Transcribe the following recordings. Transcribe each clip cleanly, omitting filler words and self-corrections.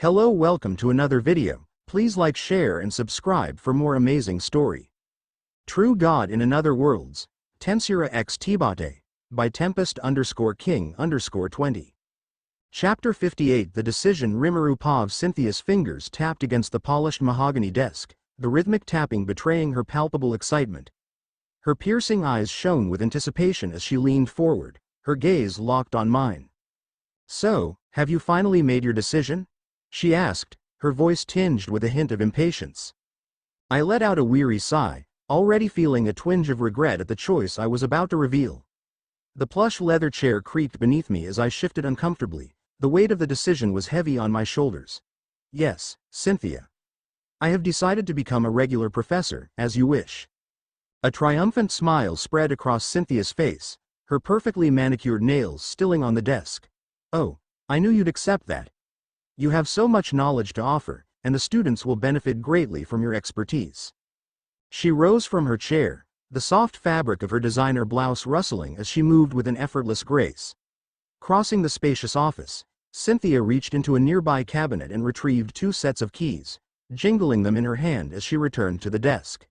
Hello, welcome to another video. Please like, share and subscribe for more amazing story. True God in Another Worlds, Tensura x Tbate, by Tempest_King_20. Chapter 58. The decision. Rimuru paused. Cynthia's fingers tapped against the polished mahogany desk, the rhythmic tapping betraying her palpable excitement. Her piercing eyes shone with anticipation as she leaned forward, her gaze locked on mine. "So, have you finally made your decision?" she asked, her voice tinged with a hint of impatience. I let out a weary sigh, already feeling a twinge of regret at the choice I was about to reveal. The plush leather chair creaked beneath me as I shifted uncomfortably. The weight of the decision was heavy on my shoulders. "Yes, Cynthia. I have decided to become a regular professor, as you wish." A triumphant smile spread across Cynthia's face, her perfectly manicured nails stilling on the desk. "Oh, I knew you'd accept that. You have so much knowledge to offer, and the students will benefit greatly from your expertise." She rose from her chair, the soft fabric of her designer blouse rustling as she moved with an effortless grace. Crossing the spacious office, Cynthia reached into a nearby cabinet and retrieved 2 sets of keys, jingling them in her hand as she returned to the desk.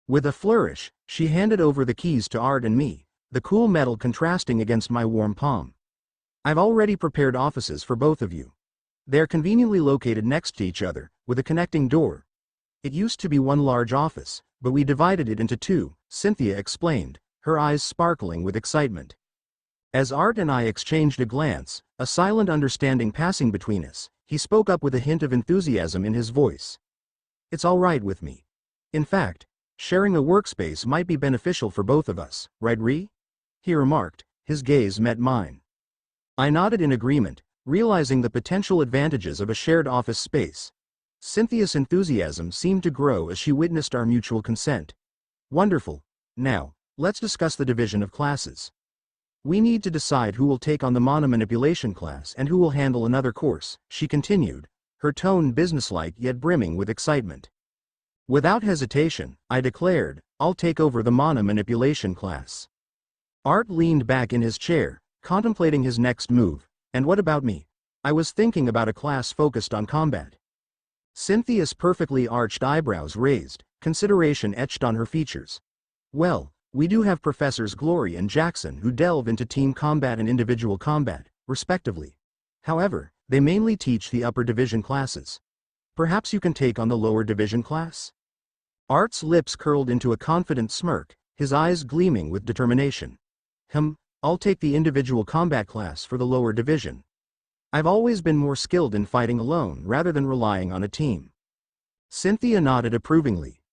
With a flourish, she handed over the keys to Art and me, the cool metal contrasting against my warm palm. "I've already prepared offices for both of you. They're conveniently located next to each other, with a connecting door. It used to be one large office, but we divided it into 2, Cynthia explained, her eyes sparkling with excitement. As Art and I exchanged a glance, a silent understanding passing between us, he spoke up with a hint of enthusiasm in his voice. "It's all right with me. In fact, sharing a workspace might be beneficial for both of us, right, Ree?" he remarked, his gaze met mine. I nodded in agreement, realizing the potential advantages of a shared office space. Cynthia's enthusiasm seemed to grow as she witnessed our mutual consent. "Wonderful. Now, let's discuss the division of classes. We need to decide who will take on the mana manipulation class and who will handle another course," she continued, her tone businesslike yet brimming with excitement. Without hesitation, I declared, "I'll take over the mana manipulation class." Art leaned back in his chair, contemplating his next move. "And what about me? I was thinking about a class focused on combat." Cynthia's perfectly arched eyebrows raised, consideration etched on her features. "Well, we do have Professors Glory and Jackson who delve into team combat and individual combat, respectively. However, they mainly teach the upper division classes. Perhaps you can take on the lower division class?" Art's lips curled into a confident smirk, his eyes gleaming with determination. I'll take the individual combat class for the lower division. I've always been more skilled in fighting alone rather than relying on a team." Cynthia nodded approvingly.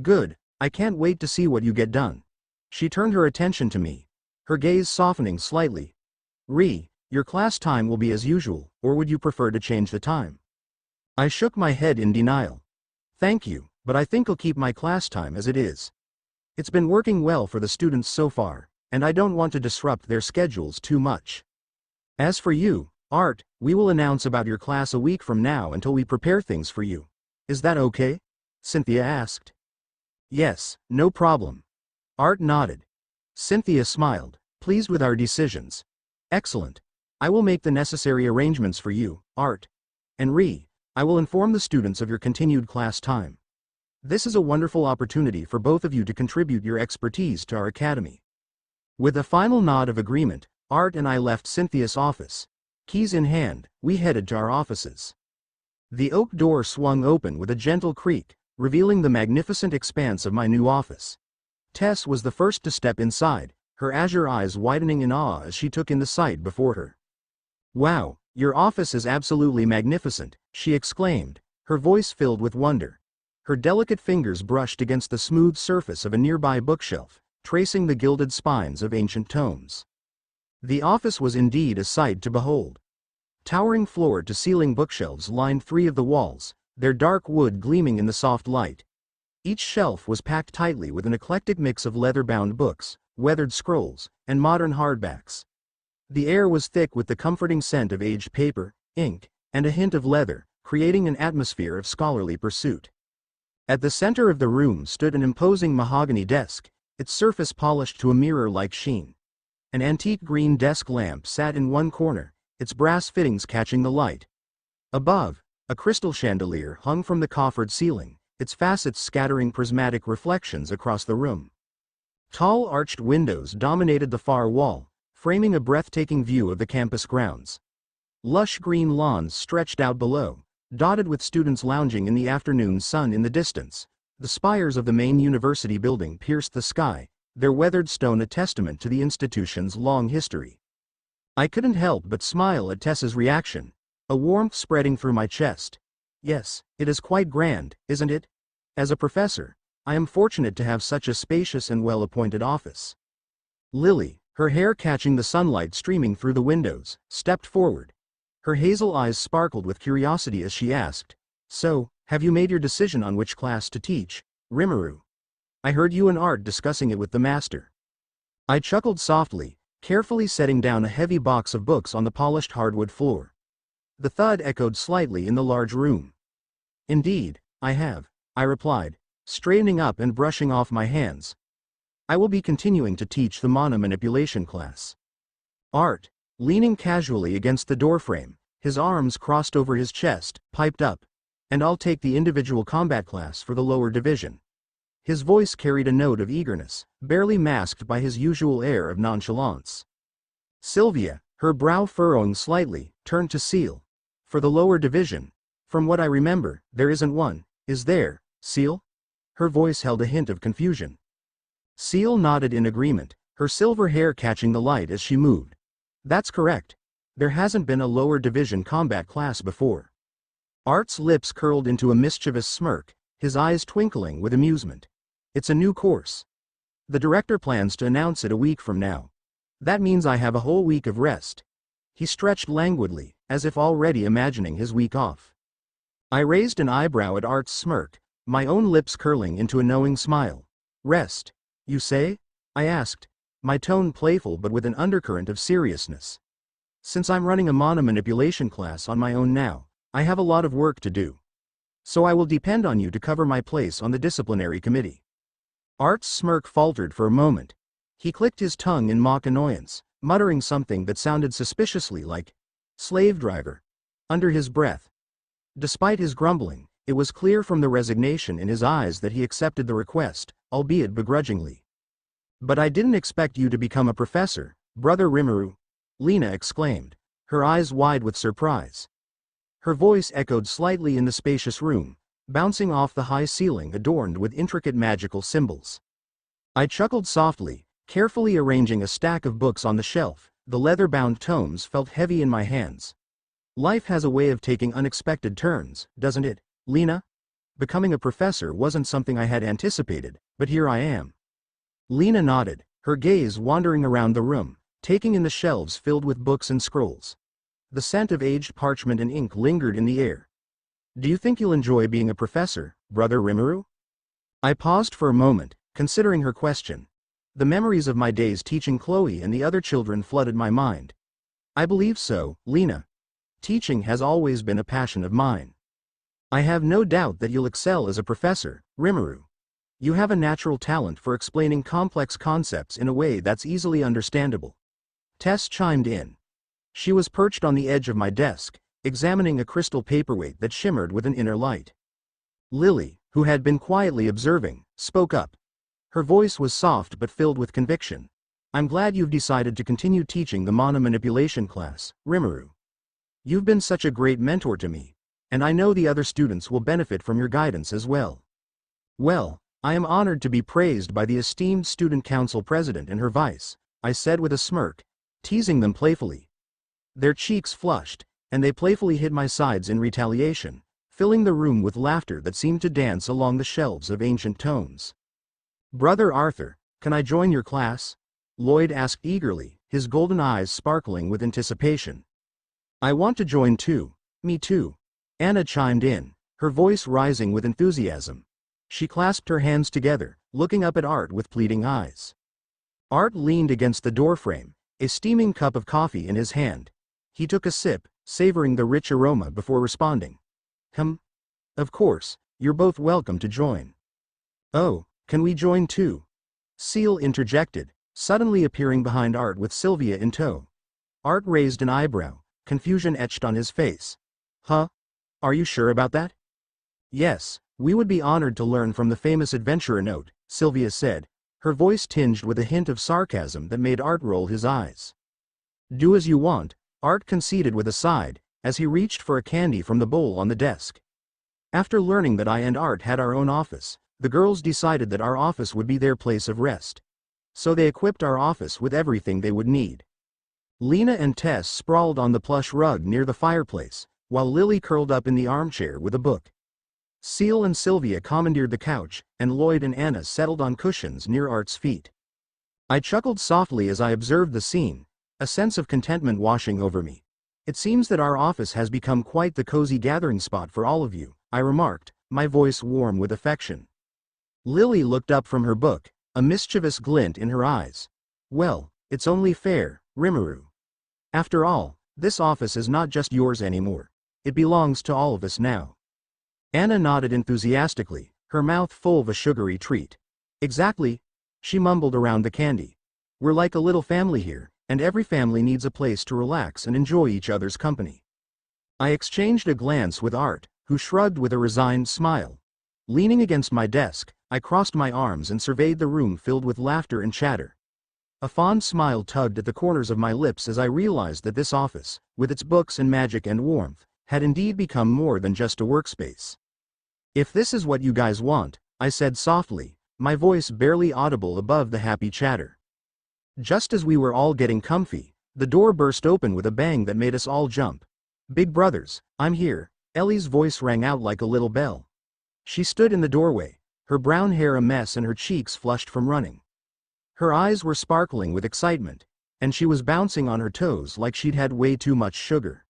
"Good, I can't wait to see what you get done." She turned her attention to me, her gaze softening slightly. "Ree, your class time will be as usual, or would you prefer to change the time?" I shook my head in denial. "Thank you, but I think I'll keep my class time as it is. It's been working well for the students so far, and I don't want to disrupt their schedules too much. As for you, Art, we will announce about your class a week from now until we prepare things for you. Is that okay?" Cynthia asked. "Yes, no problem." Art nodded. Cynthia smiled, pleased with our decisions. "Excellent. I will make the necessary arrangements for you, Art. And Ree, I will inform the students of your continued class time. This is a wonderful opportunity for both of you to contribute your expertise to our academy." With a final nod of agreement, Art and I left Cynthia's office. Keys in hand, we headed to our offices. The oak door swung open with a gentle creak, revealing the magnificent expanse of my new office. Tess was the first to step inside, her azure eyes widening in awe as she took in the sight before her. "Wow, your office is absolutely magnificent," she exclaimed, her voice filled with wonder. Her delicate fingers brushed against the smooth surface of a nearby bookshelf, tracing the gilded spines of ancient tomes. The office was indeed a sight to behold. Towering floor-to-ceiling bookshelves lined 3 of the walls, their dark wood gleaming in the soft light. Each shelf was packed tightly with an eclectic mix of leather-bound books, weathered scrolls, and modern hardbacks. The air was thick with the comforting scent of aged paper, ink, and a hint of leather, creating an atmosphere of scholarly pursuit. At the center of the room stood an imposing mahogany desk, its surface polished to a mirror-like sheen. An antique green desk lamp sat in one corner, its brass fittings catching the light. Above, A crystal chandelier hung from the coffered ceiling, its facets scattering prismatic reflections across the room. Tall arched windows dominated the far wall, framing a breathtaking view of the campus grounds. Lush green lawns stretched out below, dotted with students lounging in the afternoon sun in the distance. The spires of the main university building pierced the sky, their weathered stone a testament to the institution's long history. I couldn't help but smile at Tessa's reaction, a warmth spreading through my chest. Yes, it is quite grand, isn't it? As a professor, I am fortunate to have such a spacious and well-appointed office. Lily, her hair catching the sunlight streaming through the windows, stepped forward. Her hazel eyes sparkled with curiosity as she asked, "So, have you made your decision on which class to teach, Rimuru? I heard you and Art discussing it with the master." I chuckled softly, carefully setting down a heavy box of books on the polished hardwood floor. The thud echoed slightly in the large room. "Indeed, I have," I replied, straightening up and brushing off my hands. "I will be continuing to teach the mana manipulation class." Art, leaning casually against the doorframe, his arms crossed over his chest, piped up, "And I'll take the individual combat class for the lower division." His voice carried a note of eagerness, barely masked by his usual air of nonchalance. Sylvia, her brow furrowing slightly, turned to Seal. "For the lower division? From what I remember, there isn't one, is there, Seal?" Her voice held a hint of confusion. Seal nodded in agreement, her silver hair catching the light as she moved. "That's correct. There hasn't been a lower division combat class before." Art's lips curled into a mischievous smirk, his eyes twinkling with amusement. "It's a new course. The director plans to announce it a week from now. That means I have a whole week of rest." He stretched languidly, as if already imagining his week off. I raised an eyebrow at Art's smirk, my own lips curling into a knowing smile. "Rest, you say?" I asked, my tone playful but with an undercurrent of seriousness. "Since I'm running a mana manipulation class on my own now, I have a lot of work to do. So I will depend on you to cover my place on the disciplinary committee." Art's smirk faltered for a moment. He clicked his tongue in mock annoyance, muttering something that sounded suspiciously like "slave driver" under his breath. Despite his grumbling, it was clear from the resignation in his eyes that he accepted the request, albeit begrudgingly. "But I didn't expect you to become a professor, Brother Rimuru," Lena exclaimed, her eyes wide with surprise. Her voice echoed slightly in the spacious room, bouncing off the high ceiling adorned with intricate magical symbols. I chuckled softly, carefully arranging a stack of books on the shelf. The leather-bound tomes felt heavy in my hands. "Life has a way of taking unexpected turns, doesn't it, Lena? Becoming a professor wasn't something I had anticipated, but here I am." Lena nodded, her gaze wandering around the room, taking in the shelves filled with books and scrolls. The scent of aged parchment and ink lingered in the air. "Do you think you'll enjoy being a professor, Brother Rimuru?" I paused for a moment, considering her question. The memories of my days teaching Chloe and the other children flooded my mind. "I believe so, Lena. Teaching has always been a passion of mine." "I have no doubt that you'll excel as a professor, Rimuru. You have a natural talent for explaining complex concepts in a way that's easily understandable." Tess chimed in. She was perched on the edge of my desk, examining a crystal paperweight that shimmered with an inner light. Lily, who had been quietly observing, spoke up. Her voice was soft but filled with conviction. "I'm glad you've decided to continue teaching the mana manipulation class, Rimuru. You've been such a great mentor to me, and I know the other students will benefit from your guidance as well." "Well, I am honored to be praised by the esteemed student council president and her vice," I said with a smirk, teasing them playfully. Their cheeks flushed, and they playfully hit my sides in retaliation, filling the room with laughter that seemed to dance along the shelves of ancient tomes. "Brother Arthur, can I join your class?" Lloyd asked eagerly, his golden eyes sparkling with anticipation. "I want to join too." "Me too," Anna chimed in, her voice rising with enthusiasm. She clasped her hands together, looking up at Art with pleading eyes. Art leaned against the doorframe, a steaming cup of coffee in his hand. He took a sip, savoring the rich aroma before responding. Of course, you're both welcome to join." "Oh, can we join too?" Seal interjected, suddenly appearing behind Art with Sylvia in tow. Art raised an eyebrow, confusion etched on his face. "Huh? Are you sure about that? Yes, we would be honored to learn from the famous adventurer note, Sylvia said, her voice tinged with a hint of sarcasm that made Art roll his eyes. Do as you want, Art conceded with a sigh, as he reached for a candy from the bowl on the desk. After learning that I and Art had our own office, the girls decided that our office would be their place of rest. So they equipped our office with everything they would need. Lena and Tess sprawled on the plush rug near the fireplace, while Lily curled up in the armchair with a book. Seal and Sylvia commandeered the couch, and Lloyd and Anna settled on cushions near Art's feet. I chuckled softly as I observed the scene, a sense of contentment washing over me. It seems that our office has become quite the cozy gathering spot for all of you, I remarked, my voice warm with affection. Lily looked up from her book, a mischievous glint in her eyes. Well, it's only fair, Rimuru. After all, this office is not just yours anymore. It belongs to all of us now. Anna nodded enthusiastically, her mouth full of a sugary treat. Exactly, she mumbled around the candy. We're like a little family here, and every family needs a place to relax and enjoy each other's company. I exchanged a glance with Art, who shrugged with a resigned smile. Leaning against my desk, I crossed my arms and surveyed the room filled with laughter and chatter. A fond smile tugged at the corners of my lips as I realized that this office, with its books and magic and warmth, had indeed become more than just a workspace. If this is what you guys want, I said softly, my voice barely audible above the happy chatter. Just as we were all getting comfy, the door burst open with a bang that made us all jump. Big brothers, I'm here, Ellie's voice rang out like a little bell. She stood in the doorway, her brown hair a mess and her cheeks flushed from running. Her eyes were sparkling with excitement, and she was bouncing on her toes like she'd had way too much sugar.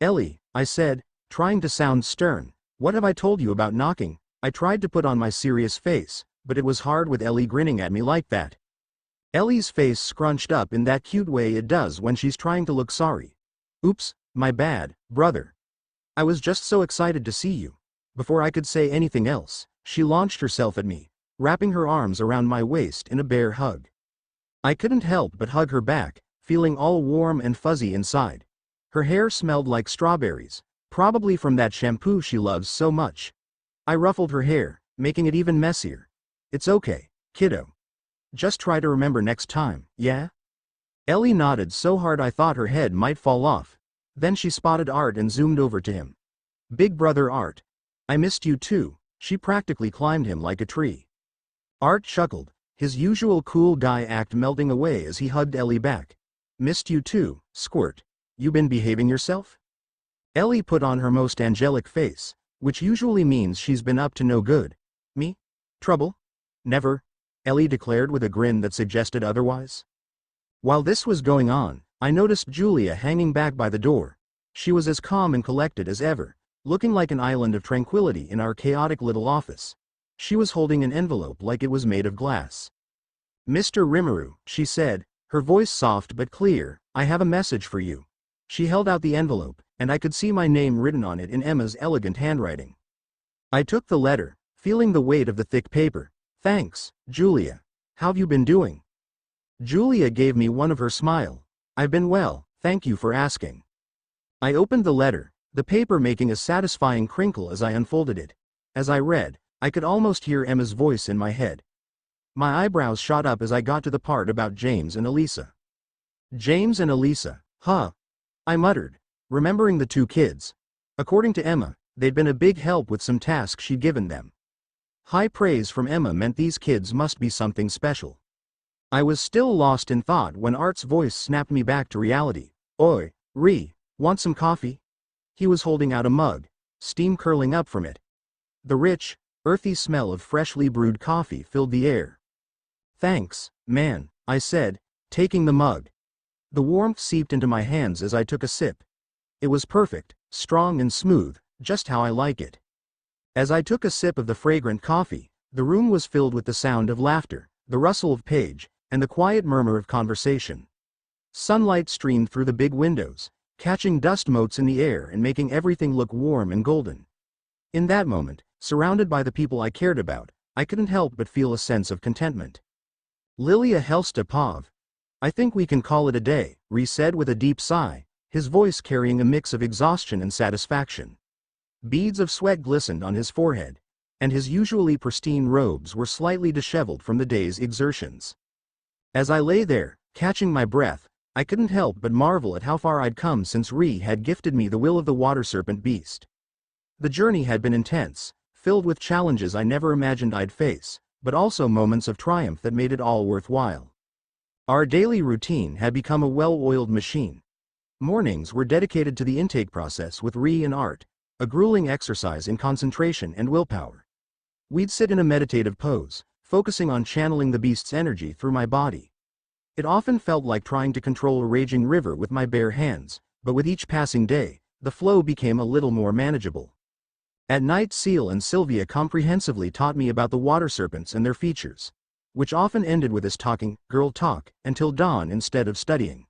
Ellie, I said, trying to sound stern, what have I told you about knocking? I tried to put on my serious face, but it was hard with Ellie grinning at me like that. Ellie's face scrunched up in that cute way it does when she's trying to look sorry. Oops, my bad, brother. I was just so excited to see you. Before I could say anything else, she launched herself at me, wrapping her arms around my waist in a bear hug. I couldn't help but hug her back, feeling all warm and fuzzy inside. Her hair smelled like strawberries, probably from that shampoo she loves so much. I ruffled her hair, making it even messier. It's okay, kiddo. Just try to remember next time, yeah? Ellie nodded so hard I thought her head might fall off. Then she spotted Art and zoomed over to him. Big brother Art. I missed you too. She practically climbed him like a tree. Art chuckled, his usual cool guy act melting away as he hugged Ellie back. Missed you too, Squirt. You been behaving yourself? Ellie put on her most angelic face, which usually means she's been up to no good. Me? Trouble? Never, Ellie declared with a grin that suggested otherwise. While this was going on, I noticed Julia hanging back by the door. She was as calm and collected as ever, looking like an island of tranquility in our chaotic little office. She was holding an envelope like it was made of glass. Mr. Rimuru, she said, her voice soft but clear, I have a message for you. She held out the envelope, and I could see my name written on it in Emma's elegant handwriting. I took the letter, feeling the weight of the thick paper. Thanks, Julia. How've you been doing? Julia gave me one of her smile. I've been well, thank you for asking. I opened the letter, the paper making a satisfying crinkle as I unfolded it. As I read, I could almost hear Emma's voice in my head. My eyebrows shot up as I got to the part about James and Elisa. James and Elisa, huh? I muttered, remembering the two kids. According to Emma, they'd been a big help with some tasks she'd given them. High praise from Emma meant these kids must be something special. I was still lost in thought when Art's voice snapped me back to reality. Oi, want some coffee? He was holding out a mug, steam curling up from it. The rich, earthy smell of freshly brewed coffee filled the air. Thanks, man, I said, taking the mug. The warmth seeped into my hands as I took a sip. It was perfect, strong and smooth, just how I like it. As I took a sip of the fragrant coffee, the room was filled with the sound of laughter, the rustle of page, and the quiet murmur of conversation. Sunlight streamed through the big windows, catching dust motes in the air and making everything look warm and golden. In that moment, surrounded by the people I cared about, I couldn't help but feel a sense of contentment. Lilia Helsta Pov. I think we can call it a day, Rhys said with a deep sigh, his voice carrying a mix of exhaustion and satisfaction. Beads of sweat glistened on his forehead, and his usually pristine robes were slightly disheveled from the day's exertions. As I lay there, catching my breath, I couldn't help but marvel at how far I'd come since Ri had gifted me the will of the water serpent beast. The journey had been intense, filled with challenges I never imagined I'd face, but also moments of triumph that made it all worthwhile. Our daily routine had become a well-oiled machine. Mornings were dedicated to the intake process with Ri and Art, a grueling exercise in concentration and willpower. We'd sit in a meditative pose, focusing on channeling the beast's energy through my body. It often felt like trying to control a raging river with my bare hands, but with each passing day, the flow became a little more manageable. At night, Seal and Sylvia comprehensively taught me about the water serpents and their features, which often ended with us talking, girl talk, until dawn instead of studying.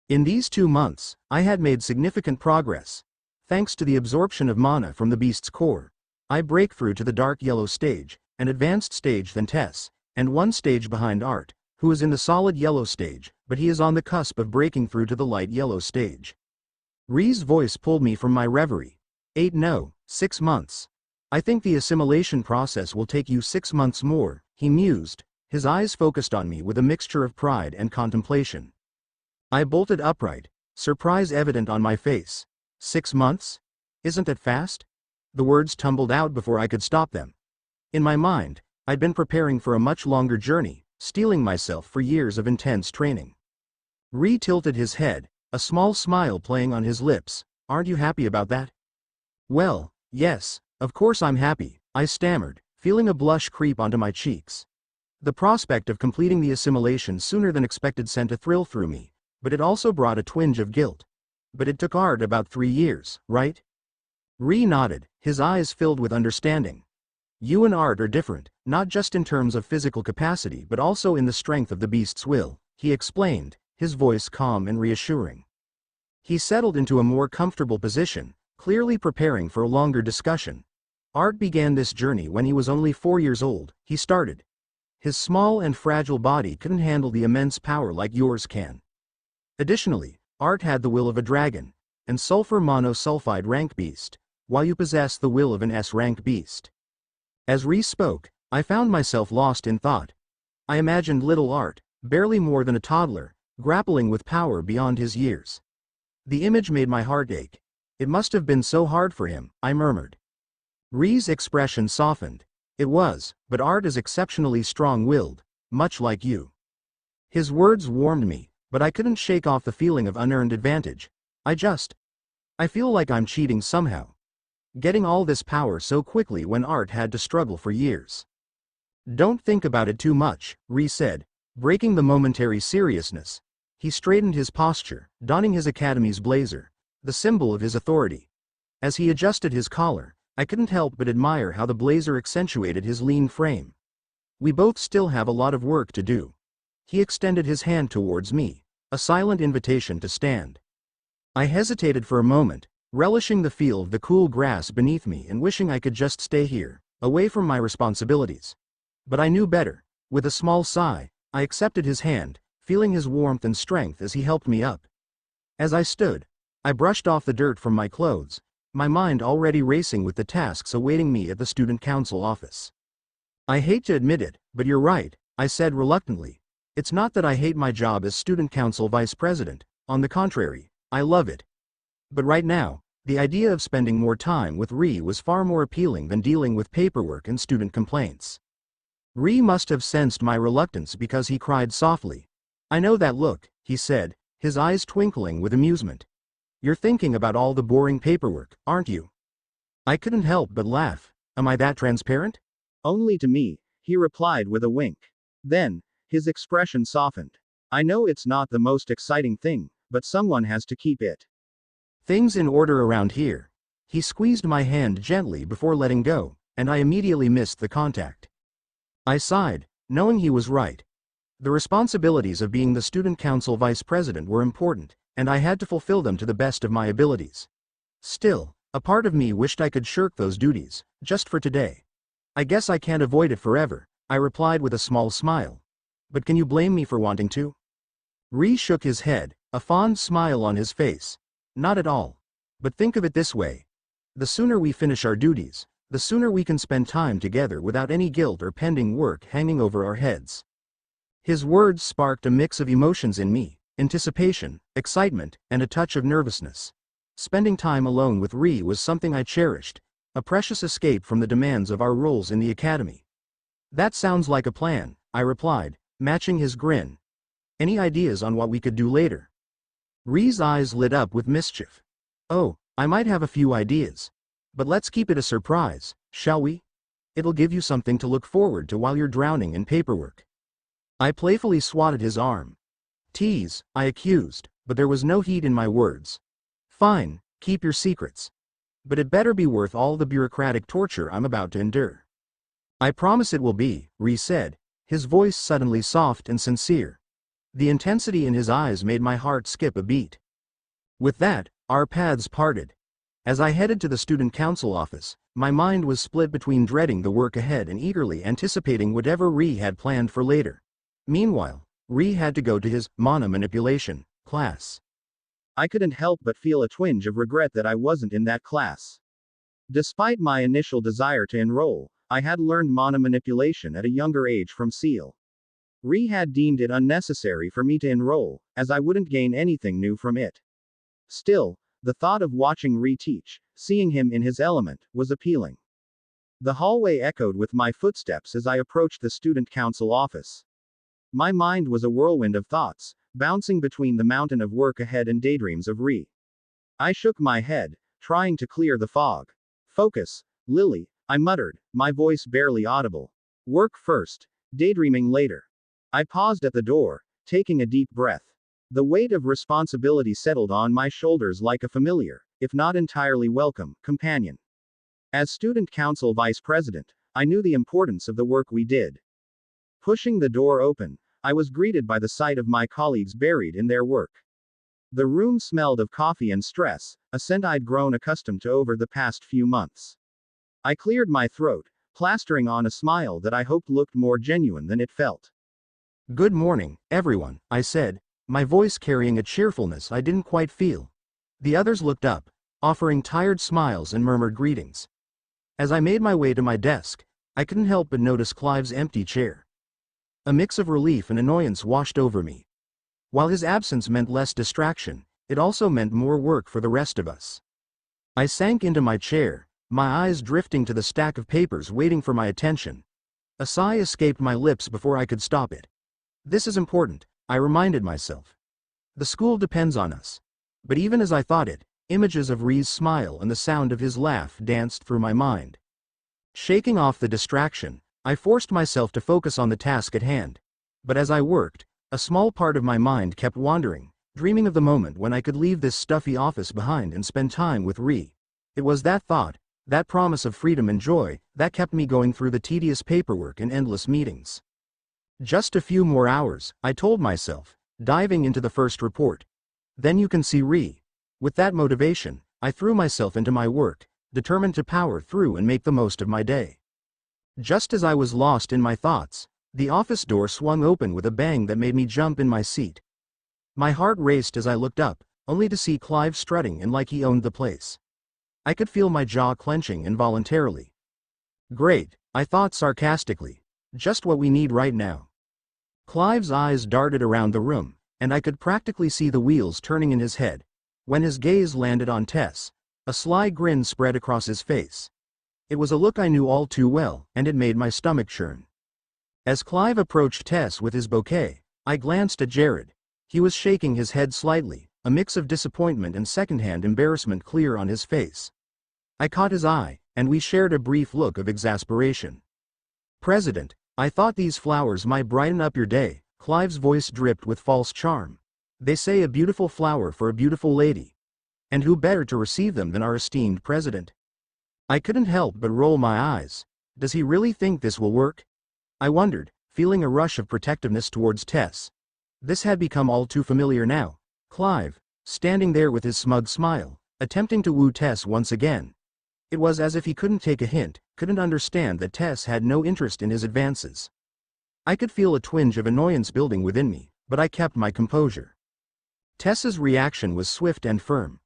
In these 2 months, I had made significant progress. Thanks to the absorption of mana from the beast's core, I break through to the dark yellow stage, an advanced stage than Tess, and one stage behind Art, who is in the solid yellow stage, but he is on the cusp of breaking through to the light yellow stage. Ri's voice pulled me from my reverie. 6 months. I think the assimilation process will take you 6 months more, he mused, his eyes focused on me with a mixture of pride and contemplation. I bolted upright, surprise evident on my face. 6 months? Isn't that fast? The words tumbled out before I could stop them. In my mind, I'd been preparing for a much longer journey, steeling myself for years of intense training. Ri tilted his head, a small smile playing on his lips. Aren't you happy about that? Well, yes, of course I'm happy, I stammered, feeling a blush creep onto my cheeks. The prospect of completing the assimilation sooner than expected sent a thrill through me, but it also brought a twinge of guilt. But it took Art about 3 years, right? Ri nodded, his eyes filled with understanding. You and Art are different, not just in terms of physical capacity but also in the strength of the beast's will, he explained, his voice calm and reassuring. He settled into a more comfortable position, clearly preparing for a longer discussion. Art began this journey when he was only 4 years old, he started. His small and fragile body couldn't handle the immense power like yours can. Additionally, Art had the will of a dragon, and sulfur monosulfide rank beast, while you possess the will of an S-rank beast. As Ri spoke, I found myself lost in thought. I imagined little Art, barely more than a toddler, grappling with power beyond his years. The image made my heart ache. It must have been so hard for him, I murmured. Ri's expression softened. It was, but Art is exceptionally strong-willed, much like you. His words warmed me, but I couldn't shake off the feeling of unearned advantage. I feel like I'm cheating somehow. Getting all this power so quickly when Art had to struggle for years. Don't think about it too much, Ri said, breaking the momentary seriousness. He straightened his posture, donning his academy's blazer, the symbol of his authority. As he adjusted his collar, I couldn't help but admire how the blazer accentuated his lean frame. We both still have a lot of work to do. He extended his hand towards me, a silent invitation to stand. I hesitated for a moment, relishing the feel of the cool grass beneath me and wishing I could just stay here, away from my responsibilities. But I knew better. With a small sigh, I accepted his hand, feeling his warmth and strength as he helped me up. As I stood, I brushed off the dirt from my clothes, my mind already racing with the tasks awaiting me at the student council office. I hate to admit it, but you're right, I said reluctantly. It's not that I hate my job as student council vice president, on the contrary, I love it. But right now, the idea of spending more time with Ri was far more appealing than dealing with paperwork and student complaints. Ri must have sensed my reluctance because he cried softly. I know that look, he said, his eyes twinkling with amusement. You're thinking about all the boring paperwork, aren't you? I couldn't help but laugh. Am I that transparent? Only to me, he replied with a wink. Then, his expression softened. I know it's not the most exciting thing, but someone has to keep it. Things in order around here. He squeezed my hand gently before letting go, and I immediately missed the contact. I sighed, knowing he was right. The responsibilities of being the student council vice president were important, and I had to fulfill them to the best of my abilities. Still, a part of me wished I could shirk those duties, just for today. I guess I can't avoid it forever, I replied with a small smile. But can you blame me for wanting to? Ri shook his head, a fond smile on his face. Not at all. But think of it this way. The sooner we finish our duties, the sooner we can spend time together without any guilt or pending work hanging over our heads. His words sparked a mix of emotions in me: anticipation, excitement, and a touch of nervousness. Spending time alone with Ri was something I cherished, a precious escape from the demands of our roles in the academy. "That sounds like a plan," I replied, matching his grin. "Any ideas on what we could do later?" Ri's eyes lit up with mischief. "Oh, I might have a few ideas. But let's keep it a surprise, shall we? It'll give you something to look forward to while you're drowning in paperwork." I playfully swatted his arm. "Tease," I accused, but there was no heat in my words. "Fine, keep your secrets. But it better be worth all the bureaucratic torture I'm about to endure." "I promise it will be," Ri said, his voice suddenly soft and sincere. The intensity in his eyes made my heart skip a beat. With that, our paths parted. As I headed to the student council office, my mind was split between dreading the work ahead and eagerly anticipating whatever Ri had planned for later. Meanwhile, Ri had to go to his mana manipulation class. I couldn't help but feel a twinge of regret that I wasn't in that class. Despite my initial desire to enroll, I had learned mana manipulation at a younger age from Seal. Ri had deemed it unnecessary for me to enroll, as I wouldn't gain anything new from it. Still, the thought of watching Ri teach, seeing him in his element, was appealing. The hallway echoed with my footsteps as I approached the student council office. My mind was a whirlwind of thoughts, bouncing between the mountain of work ahead and daydreams of Ri. I shook my head, trying to clear the fog. "Focus, Lily," I muttered, my voice barely audible. "Work first, daydreaming later." I paused at the door, taking a deep breath. The weight of responsibility settled on my shoulders like a familiar, if not entirely welcome, companion. As student council vice president, I knew the importance of the work we did. Pushing the door open, I was greeted by the sight of my colleagues buried in their work. The room smelled of coffee and stress, a scent I'd grown accustomed to over the past few months. I cleared my throat, plastering on a smile that I hoped looked more genuine than it felt. "Good morning, everyone," I said, my voice carrying a cheerfulness I didn't quite feel. The others looked up, offering tired smiles and murmured greetings. As I made my way to my desk, I couldn't help but notice Clive's empty chair. A mix of relief and annoyance washed over me. While his absence meant less distraction, it also meant more work for the rest of us. I sank into my chair, my eyes drifting to the stack of papers waiting for my attention. A sigh escaped my lips before I could stop it. "This is important," I reminded myself. "The school depends on us." But even as I thought it, images of Ri's smile and the sound of his laugh danced through my mind. Shaking off the distraction, I forced myself to focus on the task at hand. But as I worked, a small part of my mind kept wandering, dreaming of the moment when I could leave this stuffy office behind and spend time with Ri. It was that thought, that promise of freedom and joy, that kept me going through the tedious paperwork and endless meetings. "Just a few more hours," I told myself, diving into the first report. "Then you can see Ri." With that motivation, I threw myself into my work, determined to power through and make the most of my day. Just as I was lost in my thoughts, the office door swung open with a bang that made me jump in my seat. My heart raced as I looked up, only to see Clive strutting in like he owned the place. I could feel my jaw clenching involuntarily. "Great," I thought sarcastically. "Just what we need right now." Clive's eyes darted around the room, and I could practically see the wheels turning in his head. When his gaze landed on Tess, a sly grin spread across his face. It was a look I knew all too well, and it made my stomach churn. As Clive approached Tess with his bouquet, I glanced at Jared. He was shaking his head slightly, a mix of disappointment and secondhand embarrassment clear on his face. I caught his eye, and we shared a brief look of exasperation. "President, I thought these flowers might brighten up your day," Clive's voice dripped with false charm. "They say a beautiful flower for a beautiful lady. And who better to receive them than our esteemed president?" I couldn't help but roll my eyes. Does he really think this will work? I wondered, feeling a rush of protectiveness towards Tess. This had become all too familiar now. Clive, standing there with his smug smile, attempting to woo Tess once again. It was as if he couldn't take a hint, couldn't understand that Tess had no interest in his advances. I could feel a twinge of annoyance building within me, but I kept my composure. Tess's reaction was swift and firm.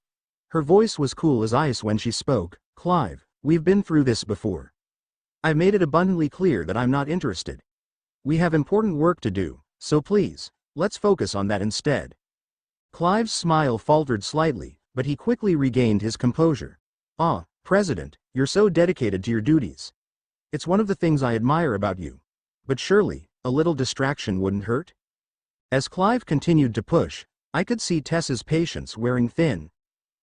Her voice was cool as ice when she spoke. Clive, we've been through this before. I've made it abundantly clear that I'm not interested. We have important work to do, so please, let's focus on that instead. Clive's smile faltered slightly, but he quickly regained his composure. Ah, President, you're so dedicated to your duties. It's one of the things I admire about you. But surely, a little distraction wouldn't hurt? As Clive continued to push, I could see Tessa's patience wearing thin.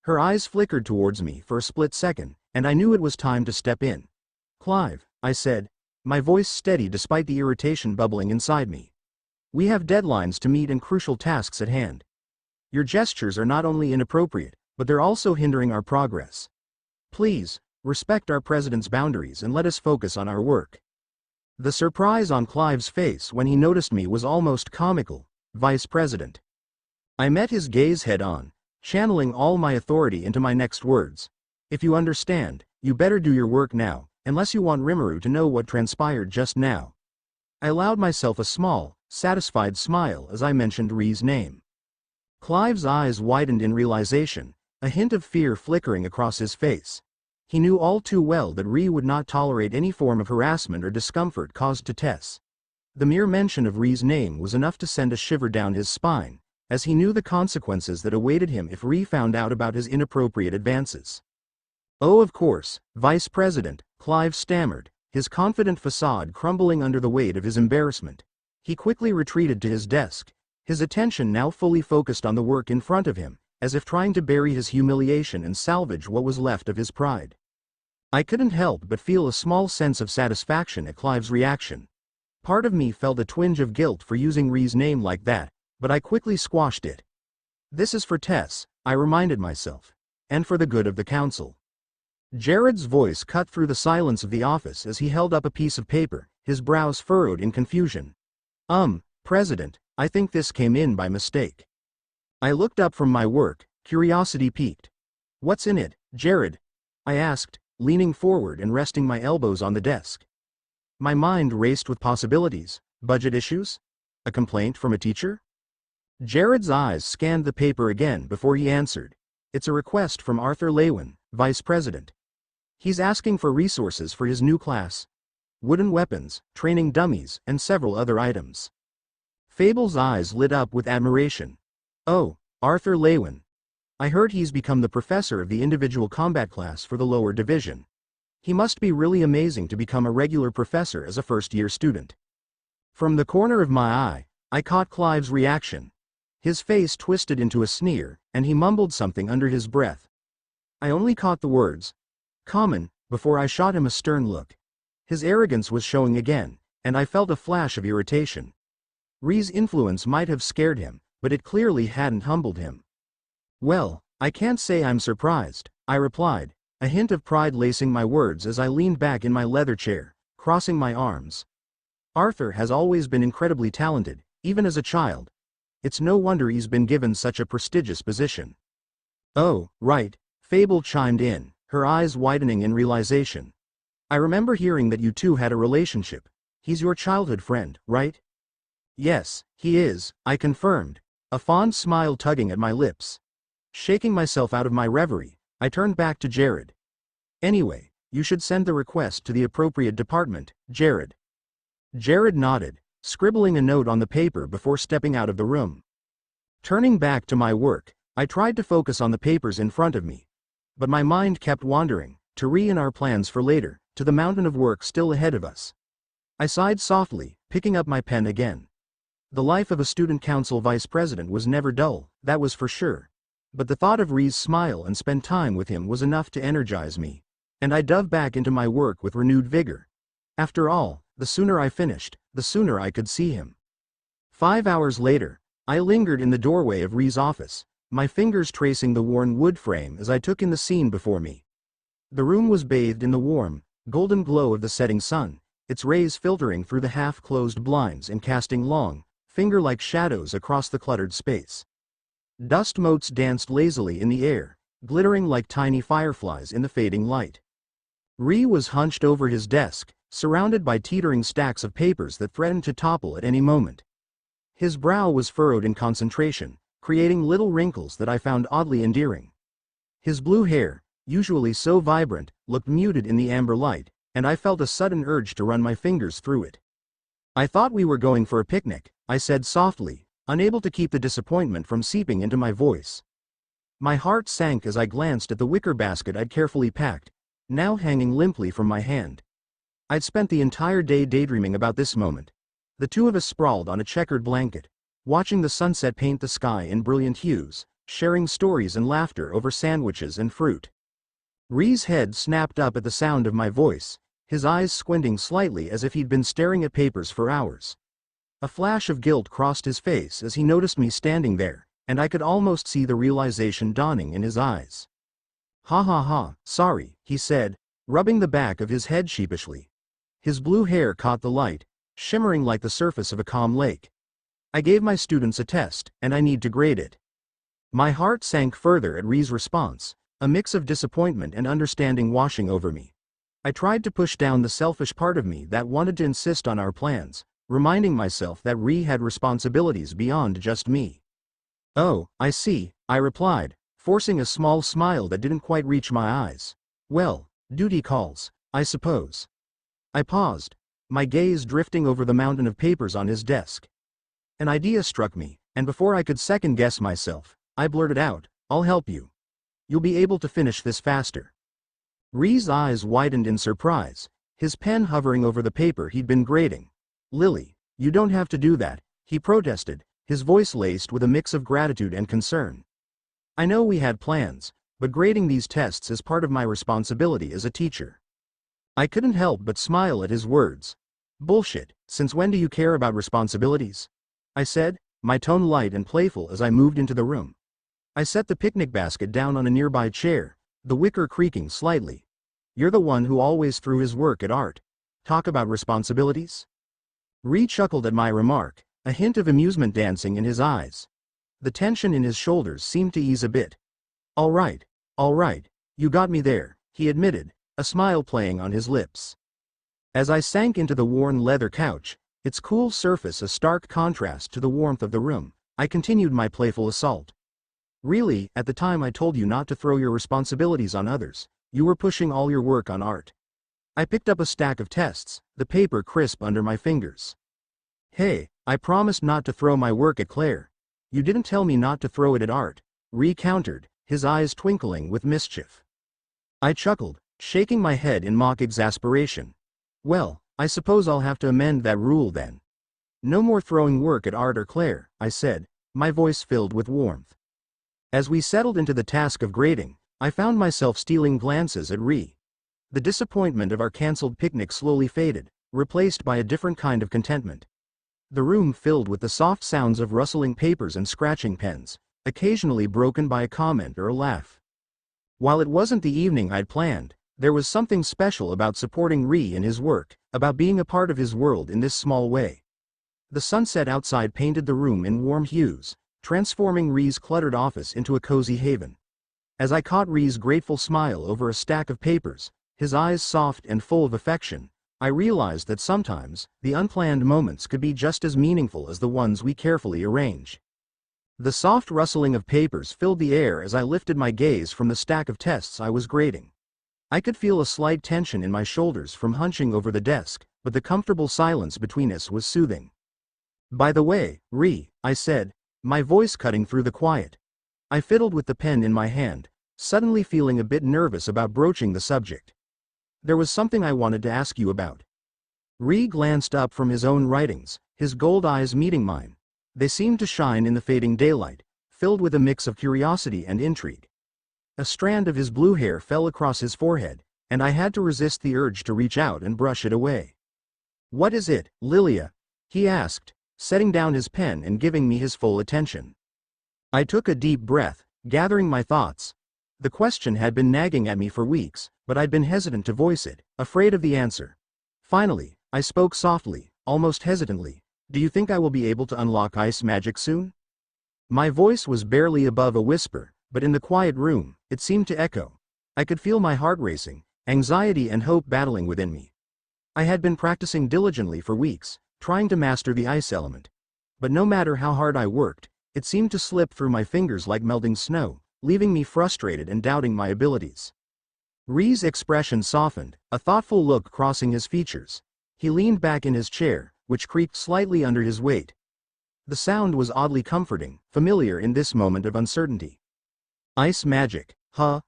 Her eyes flickered towards me for a split second, and I knew it was time to step in. Clive, I said, my voice steady despite the irritation bubbling inside me. We have deadlines to meet and crucial tasks at hand. Your gestures are not only inappropriate, but they're also hindering our progress. Please, respect our president's boundaries and let us focus on our work. The surprise on Clive's face when he noticed me was almost comical. Vice President. I met his gaze head-on, channeling all my authority into my next words. If you understand, you better do your work now, unless you want Rimuru to know what transpired just now. I allowed myself a small, satisfied smile as I mentioned Ri's name. Clive's eyes widened in realization, a hint of fear flickering across his face. He knew all too well that Ri would not tolerate any form of harassment or discomfort caused to Tess. The mere mention of Ri's name was enough to send a shiver down his spine, as he knew the consequences that awaited him if Ri found out about his inappropriate advances. Oh, of course, Vice President, Clive stammered, his confident facade crumbling under the weight of his embarrassment. He quickly retreated to his desk, his attention now fully focused on the work in front of him, as if trying to bury his humiliation and salvage what was left of his pride. I couldn't help but feel a small sense of satisfaction at Clive's reaction. Part of me felt a twinge of guilt for using Ri's name like that, but I quickly squashed it. This is for Tess, I reminded myself. And for the good of the council. Jared's voice cut through the silence of the office as he held up a piece of paper, his brows furrowed in confusion. President, I think this came in by mistake. I looked up from my work, curiosity piqued. What's in it, Jared? I asked, leaning forward and resting my elbows on the desk. My mind raced with possibilities. Budget issues? A complaint from a teacher? Jared's eyes scanned the paper again before he answered. It's a request from Arthur Lewin, Vice President. He's asking for resources for his new class. Wooden weapons, training dummies, and several other items. Fable's eyes lit up with admiration. Oh, Arthur Lewin. I heard he's become the professor of the individual combat class for the lower division. He must be really amazing to become a regular professor as a first-year student. From the corner of my eye, I caught Clive's reaction. His face twisted into a sneer, and he mumbled something under his breath. I only caught the words, common, before I shot him a stern look. His arrogance was showing again, and I felt a flash of irritation. Ri's influence might have scared him, but it clearly hadn't humbled him. Well, I can't say I'm surprised, I replied, a hint of pride lacing my words as I leaned back in my leather chair, crossing my arms. Arthur has always been incredibly talented, even as a child. It's no wonder he's been given such a prestigious position. Oh, right, Fable chimed in, her eyes widening in realization. I remember hearing that you two had a relationship. He's your childhood friend, right? Yes, he is, I confirmed, a fond smile tugging at my lips. Shaking myself out of my reverie, I turned back to Jared. Anyway, you should send the request to the appropriate department, Jared. Jared nodded, scribbling a note on the paper before stepping out of the room. Turning back to my work, I tried to focus on the papers in front of me. But my mind kept wandering, to Ri and our plans for later, to the mountain of work still ahead of us. I sighed softly, picking up my pen again. The life of a student council vice president was never dull, that was for sure. But the thought of Ri's smile and spend time with him was enough to energize me. And I dove back into my work with renewed vigor. After all, the sooner I finished, the sooner I could see him. 5 hours later, I lingered in the doorway of Ri's office, my fingers tracing the worn wood frame as I took in the scene before me. The room was bathed in the warm, golden glow of the setting sun, its rays filtering through the half-closed blinds and casting long, finger-like shadows across the cluttered space. Dust motes danced lazily in the air, glittering like tiny fireflies in the fading light. Ri was hunched over his desk, surrounded by teetering stacks of papers that threatened to topple at any moment. His brow was furrowed in concentration, creating little wrinkles that I found oddly endearing. His blue hair, usually so vibrant, looked muted in the amber light, and I felt a sudden urge to run my fingers through it. "I thought we were going for a picnic," I said softly, unable to keep the disappointment from seeping into my voice. My heart sank as I glanced at the wicker basket I'd carefully packed, now hanging limply from my hand. I'd spent the entire day daydreaming about this moment. The two of us sprawled on a checkered blanket, watching the sunset paint the sky in brilliant hues, sharing stories and laughter over sandwiches and fruit. Ree's head snapped up at the sound of my voice, his eyes squinting slightly as if he'd been staring at papers for hours. A flash of guilt crossed his face as he noticed me standing there, and I could almost see the realization dawning in his eyes. "Ha ha ha, sorry," he said, rubbing the back of his head sheepishly. His blue hair caught the light, shimmering like the surface of a calm lake. "I gave my students a test, and I need to grade it." My heart sank further at Ree's response, a mix of disappointment and understanding washing over me. I tried to push down the selfish part of me that wanted to insist on our plans, reminding myself that Ree had responsibilities beyond just me. "Oh, I see," I replied, forcing a small smile that didn't quite reach my eyes. "Well, duty calls, I suppose." I paused, my gaze drifting over the mountain of papers on his desk. An idea struck me, and before I could second-guess myself, I blurted out, "I'll help you. You'll be able to finish this faster." Ree's eyes widened in surprise, his pen hovering over the paper he'd been grading. "Lily, you don't have to do that," he protested, his voice laced with a mix of gratitude and concern. "I know we had plans, but grading these tests is part of my responsibility as a teacher." I couldn't help but smile at his words. "Bullshit, since when do you care about responsibilities?" I said, my tone light and playful as I moved into the room. I set the picnic basket down on a nearby chair, the wicker creaking slightly. "You're the one who always threw his work at art. Talk about responsibilities?" Ree chuckled at my remark, a hint of amusement dancing in his eyes. The tension in his shoulders seemed to ease a bit. All right, you got me there," he admitted, a smile playing on his lips. As I sank into the worn leather couch, its cool surface a stark contrast to the warmth of the room, I continued my playful assault. "Really, at the time I told you not to throw your responsibilities on others, you were pushing all your work on art." I picked up a stack of tests, the paper crisp under my fingers. "Hey, I promised not to throw my work at Claire. You didn't tell me not to throw it at art," Ree countered, his eyes twinkling with mischief. I chuckled, shaking my head in mock exasperation. "Well, I suppose I'll have to amend that rule then. No more throwing work at Art or Claire," I said, my voice filled with warmth. As we settled into the task of grading, I found myself stealing glances at Ree. The disappointment of our cancelled picnic slowly faded, replaced by a different kind of contentment. The room filled with the soft sounds of rustling papers and scratching pens, occasionally broken by a comment or a laugh. While it wasn't the evening I'd planned, there was something special about supporting Ree in his work, about being a part of his world in this small way. The sunset outside painted the room in warm hues, transforming Ree's cluttered office into a cozy haven. As I caught Ree's grateful smile over a stack of papers, his eyes soft and full of affection, I realized that sometimes, the unplanned moments could be just as meaningful as the ones we carefully arrange. The soft rustling of papers filled the air as I lifted my gaze from the stack of tests I was grading. I could feel a slight tension in my shoulders from hunching over the desk, but the comfortable silence between us was soothing. "By the way, Ree," I said, my voice cutting through the quiet. I fiddled with the pen in my hand, suddenly feeling a bit nervous about broaching the subject. "There was something I wanted to ask you about." Ree glanced up from his own writings, his gold eyes meeting mine. They seemed to shine in the fading daylight, filled with a mix of curiosity and intrigue. A strand of his blue hair fell across his forehead, and I had to resist the urge to reach out and brush it away. "What is it, Lilia?" he asked, setting down his pen and giving me his full attention. I took a deep breath, gathering my thoughts. The question had been nagging at me for weeks, but I'd been hesitant to voice it, afraid of the answer. Finally, I spoke softly, almost hesitantly. "Do you think I will be able to unlock ice magic soon?" My voice was barely above a whisper, but in the quiet room, it seemed to echo. I could feel my heart racing, anxiety and hope battling within me. I had been practicing diligently for weeks, trying to master the ice element. But no matter how hard I worked, it seemed to slip through my fingers like melting snow, leaving me frustrated and doubting my abilities. Ri's expression softened, a thoughtful look crossing his features. He leaned back in his chair, which creaked slightly under his weight. The sound was oddly comforting, familiar in this moment of uncertainty. Ice magic, huh?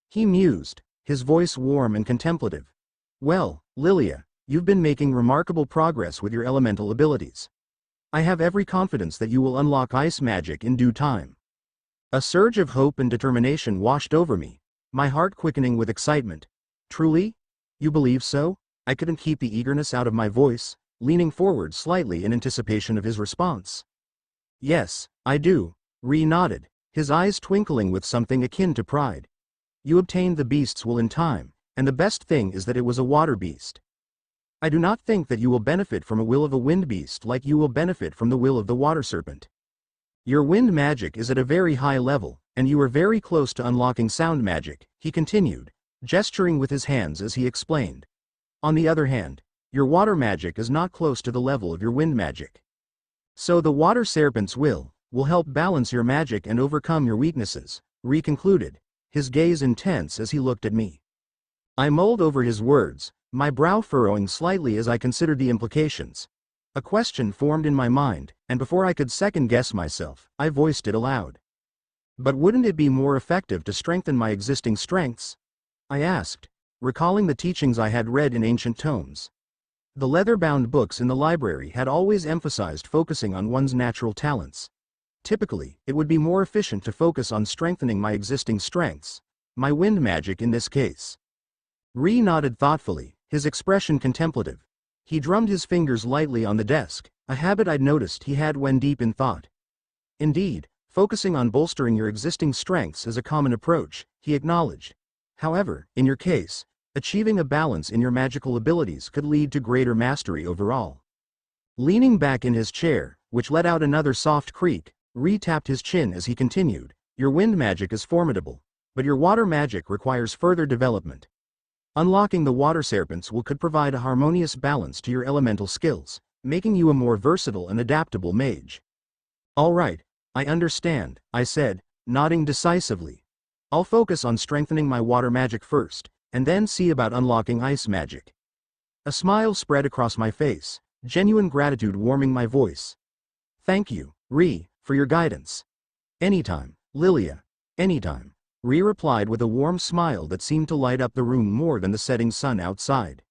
He mused, his voice warm and contemplative. Well, Lilia, you've been making remarkable progress with your elemental abilities. I have every confidence that you will unlock ice magic in due time. A surge of hope and determination washed over me, my heart quickening with excitement. Truly? You believe so? I couldn't keep the eagerness out of my voice, leaning forward slightly in anticipation of his response. Yes, I do, Ri nodded, his eyes twinkling with something akin to pride. You obtained the beast's will in time, and the best thing is that it was a water beast. I do not think that you will benefit from a will of a wind beast like you will benefit from the will of the water serpent. Your wind magic is at a very high level, and you are very close to unlocking sound magic, he continued, gesturing with his hands as he explained. On the other hand, your water magic is not close to the level of your wind magic. So the water serpent's will help balance your magic and overcome your weaknesses, Ri concluded, his gaze intense as he looked at me. I mulled over his words, my brow furrowing slightly as I considered the implications. A question formed in my mind, and before I could second-guess myself, I voiced it aloud. But wouldn't it be more effective to strengthen my existing strengths? I asked, recalling the teachings I had read in ancient tomes. The leather-bound books in the library had always emphasized focusing on one's natural talents. Typically, it would be more efficient to focus on strengthening my existing strengths, my wind magic in this case. Ri nodded thoughtfully, his expression contemplative. He drummed his fingers lightly on the desk, a habit I'd noticed he had when deep in thought. Indeed, focusing on bolstering your existing strengths is a common approach, he acknowledged. However, in your case, achieving a balance in your magical abilities could lead to greater mastery overall. Leaning back in his chair, which let out another soft creak, Ri tapped his chin as he continued, your wind magic is formidable, but your water magic requires further development. Unlocking the water serpent's will could provide a harmonious balance to your elemental skills, making you a more versatile and adaptable mage. All right, I understand, I said, nodding decisively. I'll focus on strengthening my water magic first, and then see about unlocking ice magic. A smile spread across my face, genuine gratitude warming my voice. Thank you, Ri, for your guidance. Anytime, Lilia, anytime. Ri replied with a warm smile that seemed to light up the room more than the setting sun outside.